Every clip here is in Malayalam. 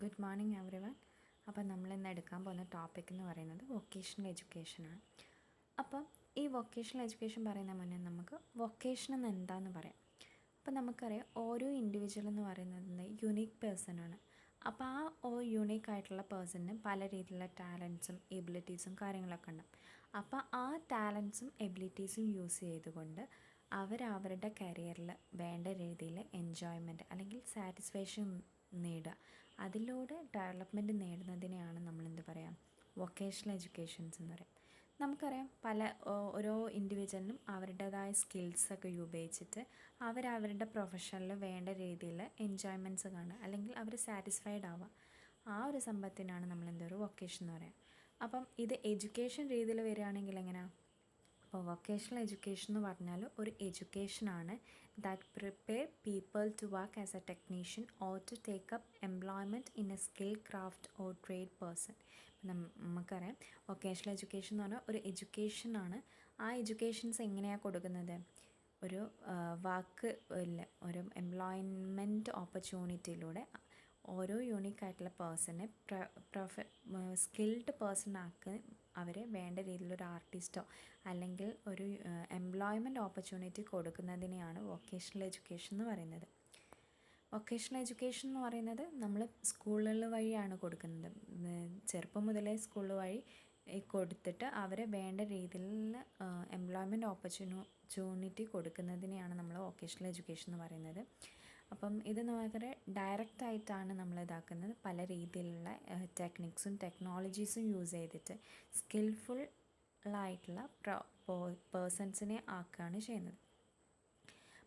Good morning everyone. അപ്പം നമ്മളിന്ന് എടുക്കാൻ പോകുന്ന ടോപ്പിക് എന്ന് പറയുന്നത് വൊക്കേഷണൽ എഡ്യൂക്കേഷനാണ്. അപ്പം ഈ വൊക്കേഷണൽ എഡ്യൂക്കേഷൻ പറയുന്ന മുന്നേ നമുക്ക് വൊക്കേഷൻ എന്ന് എന്താണെന്ന് പറയാം. അപ്പം നമുക്കറിയാം ഓരോ ഇൻഡിവിജ്വൽ എന്ന് പറയുന്നത് യുണീക്ക് പേഴ്സണാണ്. അപ്പോൾ യുണീക്ക് ആയിട്ടുള്ള പേഴ്സണിന് പല രീതിയിലുള്ള ടാലൻസും എബിലിറ്റീസും കാര്യങ്ങളൊക്കെ ഉണ്ടാവും. അപ്പോൾ ആ ടാലൻസും എബിലിറ്റീസും യൂസ് ചെയ്തുകൊണ്ട് അവരവരുടെ കരിയറിൽ വേണ്ട രീതിയിൽ എൻജോയ്മെൻറ്റ് അല്ലെങ്കിൽ സാറ്റിസ്ഫാക്ഷൻ നേടുക, അതിലൂടെ ഡെവലപ്മെൻറ്റ് നേടുന്നതിനെയാണ് നമ്മളെന്ത് പറയാം, വൊക്കേഷണൽ എഡ്യൂക്കേഷൻസ് എന്ന് പറയും. നമുക്കറിയാം ഓരോ ഇൻഡിവിജ്വലിനും അവരുടേതായ സ്കിൽസൊക്കെ ഉപയോഗിച്ചിട്ട് അവരവരുടെ പ്രൊഫഷനിൽ വേണ്ട രീതിയിൽ എൻജോയ്മെൻറ്റ്സ് കാണുക അല്ലെങ്കിൽ അവർ സാറ്റിസ്ഫൈഡ് ആവുക. ആ ഒരു സംഭവത്തിനാണ് നമ്മളെന്തൊരു വൊക്കേഷൻ എന്ന് പറയാം. അപ്പം ഇത് എഡ്യൂക്കേഷൻ രീതിയിൽ വരികയാണെങ്കിൽ എങ്ങനെയാണ്? അപ്പോൾ വൊക്കേഷണൽ എഡ്യൂക്കേഷൻ എന്ന് പറഞ്ഞാൽ ഒരു എഡ്യൂക്കേഷനാണ് that prepare people to work as a technician or to take up employment in a skill craft or trade person. നമുക്കറിയാം വൊക്കേഷണൽ എഡ്യൂക്കേഷൻ എന്ന് പറഞ്ഞാൽ ഒരു എഡ്യൂക്കേഷനാണ്. ആ എഡ്യൂക്കേഷൻസ് എങ്ങനെയാണ് കൊടുക്കുന്നത്? ഒരു വാക്ക് ഇല്ല, ഒരു എംപ്ലോയ്മെൻറ്റ് ഓപ്പർച്യൂണിറ്റിയിലൂടെ ഓരോ യൂണീക്കായിട്ടുള്ള പേഴ്സണെ സ്കിൽഡ് പേഴ്സൺ ആക്കി അവരെ വേണ്ട രീതിയിലൊരു ആർട്ടിസ്റ്റോ അല്ലെങ്കിൽ ഒരു എംപ്ലോയ്മെൻറ്റ് ഓപ്പർച്യൂണിറ്റി കൊടുക്കുന്നതിനെയാണ് വൊക്കേഷണൽ എഡ്യൂക്കേഷൻ എന്ന് പറയുന്നത്. വൊക്കേഷണൽ എഡ്യൂക്കേഷൻ എന്ന് പറയുന്നത് നമ്മൾ സ്കൂളുകൾ വഴിയാണ് കൊടുക്കുന്നത്. ചെറുപ്പം മുതലേ സ്കൂൾ വഴി കൊടുത്തിട്ട് അവരെ വേണ്ട രീതിയിൽ എംപ്ലോയ്മെൻറ്റ് ഓപ്പർച്യൂണിറ്റി കൊടുക്കുന്നതിനെയാണ് നമ്മൾ വൊക്കേഷണൽ എഡ്യൂക്കേഷൻ എന്ന് പറയുന്നത്. അപ്പം ഇത് വളരെ ഡയറക്റ്റായിട്ടാണ് നമ്മൾ ഇതാക്കുന്നത്. പല രീതിയിലുള്ള ടെക്നിക്സും ടെക്നോളജീസും യൂസ് ചെയ്തിട്ട് സ്കിൽഫുള്ളായിട്ടുള്ള പേഴ്സൺസിനെ ആക്കുകയാണ് ചെയ്യുന്നത്.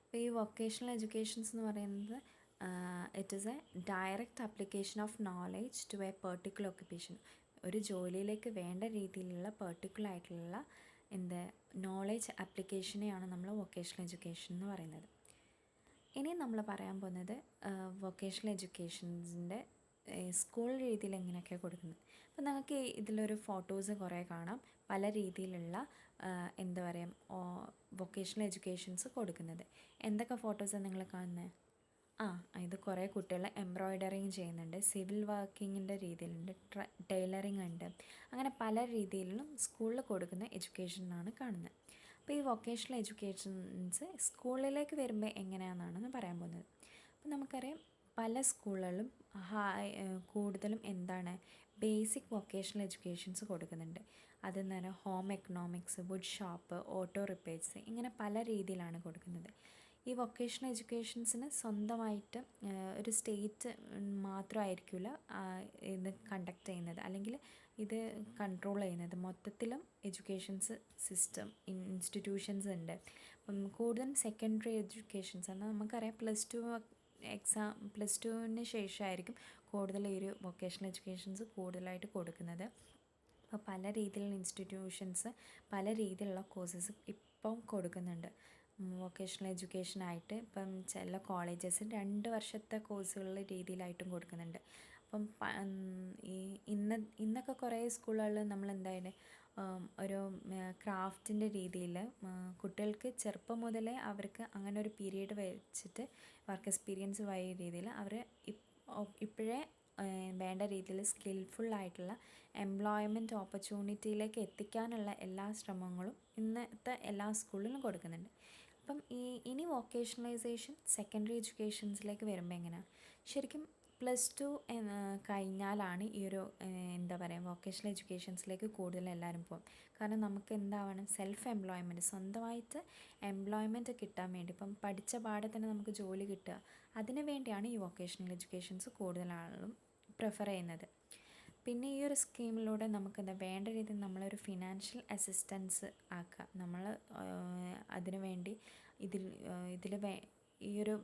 അപ്പോൾ ഈ വൊക്കേഷണൽ എഡ്യൂക്കേഷൻസ് എന്ന് പറയുന്നത് it is a direct application of knowledge to a particular occupation. ഒരു ജോലിയിലേക്ക് വേണ്ട രീതിയിലുള്ള പെർട്ടിക്കുലർ നോളേജ് ആപ്ലിക്കേഷനെയാണ് നമ്മൾ വൊക്കേഷണൽ എഡ്യൂക്കേഷൻ എന്ന് പറയുന്നത്. ഇനി നമ്മൾ പറയാൻ പോകുന്നത് വൊക്കേഷണൽ എഡ്യൂക്കേഷൻസിൻ്റെ സ്കൂൾ രീതിയിൽ എങ്ങനെയൊക്കെയാണ് കൊടുക്കുന്നത്. അപ്പോൾ നമുക്ക് ഇതിലൊരു ഫോട്ടോസ് കുറേ കാണാം, പല രീതിയിലുള്ള വൊക്കേഷണൽ എഡ്യൂക്കേഷൻസ് കൊടുക്കുന്നത്. എന്തൊക്കെ ഫോട്ടോസാണ് നിങ്ങൾ കാണുന്നത്? ഇത് കുറേ കുട്ടികൾ എംബ്രോയ്ഡറിങ് ചെയ്യുന്നുണ്ട്, സിവിൽ വർക്കിങ്ങിൻ്റെ രീതിയിലുണ്ട്, ടൈലറിങ് ഉണ്ട്. അങ്ങനെ പല രീതിയിലും സ്കൂളിൽ കൊടുക്കുന്ന എഡ്യൂക്കേഷനാണ് കാണുന്നത്. അപ്പോൾ ഈ വൊക്കേഷണൽ എഡ്യൂക്കേഷൻസ് സ്കൂളിലേക്ക് വരുമ്പോൾ എങ്ങനെയാണെന്നാണ് പറയാൻ പോകുന്നത്. അപ്പോൾ നമുക്കറിയാം പല സ്കൂളുകളിലും കൂടുതലും ബേസിക് വൊക്കേഷണൽ എഡ്യൂക്കേഷൻസ് കൊടുക്കുന്നുണ്ട്. അതെന്ന് പറഞ്ഞാൽ home economics, wood shop, auto repairs, ഇങ്ങനെ പല രീതിയിലാണ് കൊടുക്കുന്നത്. ഈ വൊക്കേഷണൽ എഡ്യൂക്കേഷൻസിന് സ്വന്തമായിട്ട് ഒരു സ്റ്റേറ്റ് മാത്രമായിരിക്കില്ല ഇത് കണ്ടക്ട് ചെയ്യുന്നത് അല്ലെങ്കിൽ ഇത് കൺട്രോൾ ചെയ്യുന്നത്. മൊത്തത്തിലും എഡ്യൂക്കേഷൻസ് സിസ്റ്റം ഇൻസ്റ്റിറ്റ്യൂഷൻസ് ഉണ്ട്. അപ്പം കൂടുതലും സെക്കൻഡറി എഡ്യൂക്കേഷൻസ് എന്നാൽ നമുക്കറിയാം പ്ലസ് ടുവിന് ശേഷമായിരിക്കും കൂടുതൽ ഈ ഒരു വൊക്കേഷണൽ എഡ്യൂക്കേഷൻസ് കൂടുതലായിട്ട് കൊടുക്കുന്നത്. അപ്പോൾ പല രീതിയിലുള്ള ഇൻസ്റ്റിറ്റ്യൂഷൻസ് പല രീതിയിലുള്ള കോഴ്സസ് ഇപ്പം കൊടുക്കുന്നുണ്ട്. വൊക്കേഷണൽ എഡ്യൂക്കേഷനായിട്ട് ഇപ്പം ചില കോളേജസ് 2 വർഷത്തെ കോഴ്സുകളുടെ രീതിയിലായിട്ടും കൊടുക്കുന്നുണ്ട്. അപ്പം ഇന്നൊക്കെ കുറേ സ്കൂളുകളിൽ നമ്മൾ ഒരു ക്രാഫ്റ്റിൻ്റെ രീതിയിൽ കുട്ടികൾക്ക് ചെറുപ്പം മുതലേ അവർക്ക് അങ്ങനെ ഒരു പീരീഡ് വെച്ചിട്ട് വർക്ക് എക്സ്പീരിയൻസ് വഴി രീതിയിൽ അവർ ഇപ്പോഴേ വേണ്ട രീതിയിൽ സ്കിൽഫുള്ളായിട്ടുള്ള എംപ്ലോയ്മെൻറ്റ് ഓപ്പർച്യൂണിറ്റിയിലേക്ക് എത്തിക്കാനുള്ള എല്ലാ ശ്രമങ്ങളും ഇന്നത്തെ എല്ലാ സ്കൂളിലും കൊടുക്കുന്നുണ്ട്. അപ്പം ഇനി വൊക്കേഷണലൈസേഷൻ സെക്കൻഡറി എഡ്യൂക്കേഷൻസിലേക്ക് വരുമ്പോൾ എങ്ങനെയാണ്? ശരിക്കും പ്ലസ് ടു കഴിഞ്ഞാലാണ് ഈ ഒരു വൊക്കേഷണൽ എഡ്യൂക്കേഷൻസിലേക്ക് കൂടുതൽ എല്ലാവരും പോകും. കാരണം നമുക്ക് സെൽഫ് എംപ്ലോയ്മെൻറ്റ്, സ്വന്തമായിട്ട് എംപ്ലോയ്മെൻറ്റ് കിട്ടാൻ വേണ്ടി, ഇപ്പം പഠിച്ച പാടെ തന്നെ നമുക്ക് ജോലി കിട്ടുക, അതിന് വേണ്ടിയാണ് ഈ വൊക്കേഷണൽ എഡ്യൂക്കേഷൻസ് കൂടുതൽ ആളും പ്രിഫർ ചെയ്യുന്നത്. പിന്നെ ഈ ഒരു സ്കീമിലൂടെ നമുക്ക് വേണ്ട രീതിയിൽ നമ്മളൊരു ഫിനാൻഷ്യൽ അസിസ്റ്റൻസ് ആക്കുക. നമ്മൾ അതിനു വേണ്ടി ഈ ഒരു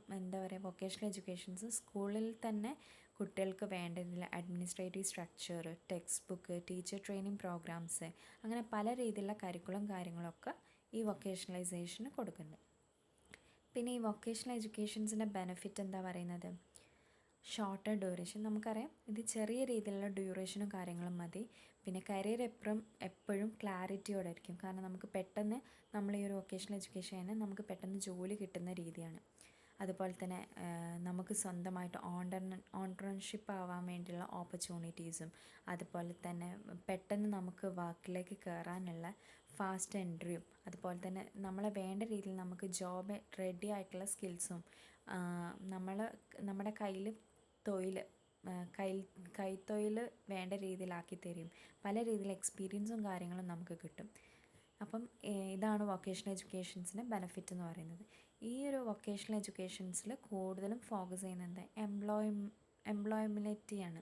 വൊക്കേഷണൽ എഡ്യൂക്കേഷൻസ് സ്കൂളിൽ തന്നെ കുട്ടികൾക്ക് വേണ്ടതിൽ administrative structure, text book, teacher training programmes, അങ്ങനെ പല രീതിയിലുള്ള കാര്യങ്ങളൊക്കെ ഈ വൊക്കേഷണലൈസേഷന് കൊടുക്കുന്നുണ്ട്. പിന്നെ ഈ വൊക്കേഷണൽ എഡ്യൂക്കേഷൻസിൻ്റെ ബെനിഫിറ്റ് എന്താ പറയുന്നത്? Shorter duration. നമുക്കറിയാം ഇത് ചെറിയ രീതിയിലുള്ള ഡ്യൂറേഷനും കാര്യങ്ങളും മതി. പിന്നെ കരിയർ എപ്പോഴും ക്ലാരിറ്റിയോടെ ആയിരിക്കും. കാരണം നമുക്ക് പെട്ടെന്ന് നമ്മൾ ഈ ഒരു വൊക്കേഷണൽ എഡ്യൂക്കേഷൻ നമുക്ക് പെട്ടെന്ന് ജോലി കിട്ടുന്ന രീതിയാണ്. അതുപോലെ തന്നെ നമുക്ക് സ്വന്തമായിട്ട് ഓൺട്രൺഷിപ്പ് ആവാൻ വേണ്ടിയുള്ള ഓപ്പർച്യൂണിറ്റീസും, അതുപോലെ തന്നെ പെട്ടെന്ന് നമുക്ക് വർക്കിലേക്ക് കയറാനുള്ള ഫാസ്റ്റ് എൻട്രിയും, അതുപോലെ തന്നെ നമ്മളെ വേണ്ട രീതിയിൽ നമുക്ക് ജോബ് റെഡി ആയിട്ടുള്ള സ്കിൽസും, നമ്മുടെ കയ്യിൽ തൊഴിൽ കൈത്തൊഴിൽ വേണ്ട രീതിയിലാക്കി തരും. പല രീതിയിൽ എക്സ്പീരിയൻസും കാര്യങ്ങളും നമുക്ക് കിട്ടും. അപ്പം ഇതാണ് വൊക്കേഷണൽ എഡ്യൂക്കേഷൻസിൻ്റെ ബെനിഫിറ്റ് എന്ന് പറയുന്നത്. ഈ ഒരു വൊക്കേഷണൽ എഡ്യൂക്കേഷൻസിൽ കൂടുതലും ഫോക്കസ് ചെയ്യുന്നത് എംപ്ലോയബിലിറ്റിയാണ്,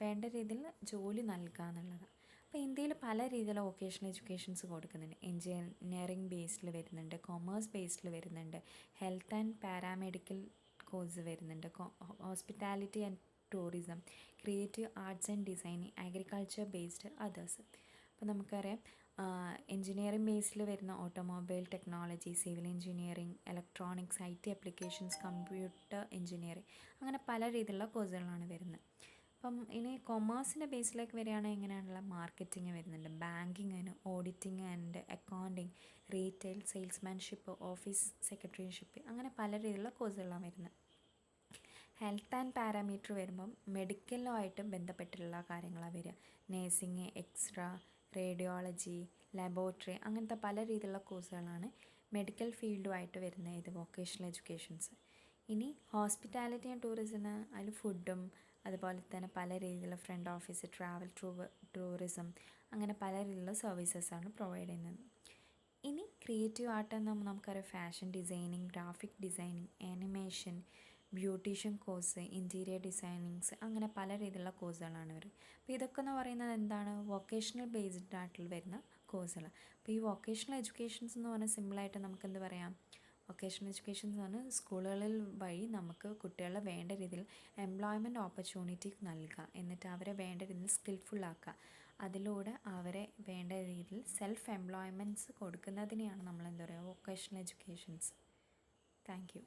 വേണ്ട രീതിയിൽ ജോലി നൽകുക എന്നുള്ളത്. അപ്പോൾ ഇന്ത്യയിൽ പല രീതിയിലുള്ള വൊക്കേഷണൽ എഡ്യൂക്കേഷൻസ് കൊടുക്കുന്നുണ്ട്. എൻജിനീയറിംഗ് ബേസ്ഡിൽ വരുന്നുണ്ട്, കൊമേഴ്സ് ബേസ്ഡിൽ വരുന്നുണ്ട്, ഹെൽത്ത് ആൻഡ് പാരാമെഡിക്കൽ കോഴ്സ് വരുന്നുണ്ട്, hospitality and tourism, creative arts and designing, agriculture based others. അപ്പോൾ നമുക്കറിയാം എൻജിനീയറിംഗ് ബേസിൽ വരുന്ന automobile technology, civil engineering, electronics, IT applications, computer engineering, അങ്ങനെ പല രീതിയിലുള്ള കോഴ്സുകളാണ് വരുന്നത്. അപ്പം ഇനി കൊമേഴ്സിൻ്റെ ബേസിലേക്ക് വരികയാണെങ്കിൽ എങ്ങനെയാണുള്ള മാർക്കറ്റിംഗ് വരുന്നുണ്ട്, ബാങ്കിങ്ങിന്, auditing and accounting, retail, salesmanship, office secretaryship, അങ്ങനെ പല രീതിയിലുള്ള കോഴ്സുകളാണ് വരുന്നത്. ഹെൽത്ത് ആൻഡ് പാരാമീറ്റർ വരുമ്പം മെഡിക്കലുമായിട്ട് ബന്ധപ്പെട്ടുള്ള കാര്യങ്ങളാണ് വരിക. നേഴ്സിംഗ്, എക്സ്റേ, റേഡിയോളജി, ലബോറട്ടറി, അങ്ങനത്തെ പല രീതിയിലുള്ള കോഴ്സുകളാണ് മെഡിക്കൽ ഫീൽഡുമായിട്ട് വരുന്ന ഇത് വൊക്കേഷണൽ എഡ്യൂക്കേഷൻസ്. ഇനി ഹോസ്പിറ്റാലിറ്റി ആൻഡ് ടൂറിസത്തിന് അതിൽ ഫുഡും അതുപോലെ തന്നെ പല രീതിയിലുള്ള ഫ്രണ്ട് ഓഫീസ്, ട്രാവൽ, ടൂറിസം, അങ്ങനെ പല രീതിയിലുള്ള സർവീസസാണ് പ്രൊവൈഡ് ചെയ്യുന്നത്. ഇനി ക്രിയേറ്റീവ് ആർട്ട് എന്ന് നമുക്കറിയാം fashion designing, graphic designing, animation, beautician course, interior designings, അങ്ങനെ പല രീതിയിലുള്ള കോഴ്സുകളാണ് വരും. അപ്പോൾ ഇതൊക്കെ എന്ന് പറയുന്നത് എന്താണ്, വൊക്കേഷണൽ ബേസ്ഡ് ആയിട്ടുള്ള വരുന്ന കോഴ്സുകൾ. അപ്പോൾ ഈ വൊക്കേഷണൽ എഡ്യൂക്കേഷൻസ് എന്ന് പറഞ്ഞാൽ സിമ്പിളായിട്ട് നമുക്ക് എന്ത് പറയാം, വൊക്കേഷണൽ എഡ്യൂക്കേഷൻസ് എന്ന് പറഞ്ഞാൽ സ്കൂളുകളിൽ വഴി നമുക്ക് കുട്ടികളെ വേണ്ട രീതിയിൽ എംപ്ലോയ്മെൻറ്റ് ഓപ്പർച്യൂണിറ്റി നൽകുക, എന്നിട്ട് അവരെ വേണ്ട രീതിയിൽ സ്കിൽഫുള്ളാക്കുക, അതിലൂടെ അവരെ വേണ്ട രീതിയിൽ സെൽഫ് എംപ്ലോയ്മെൻറ്റ്സ് കൊടുക്കുന്നതിനെയാണ് നമ്മൾ എന്താ പറയുക വൊക്കേഷണൽ എഡ്യൂക്കേഷൻസ്. Thank you.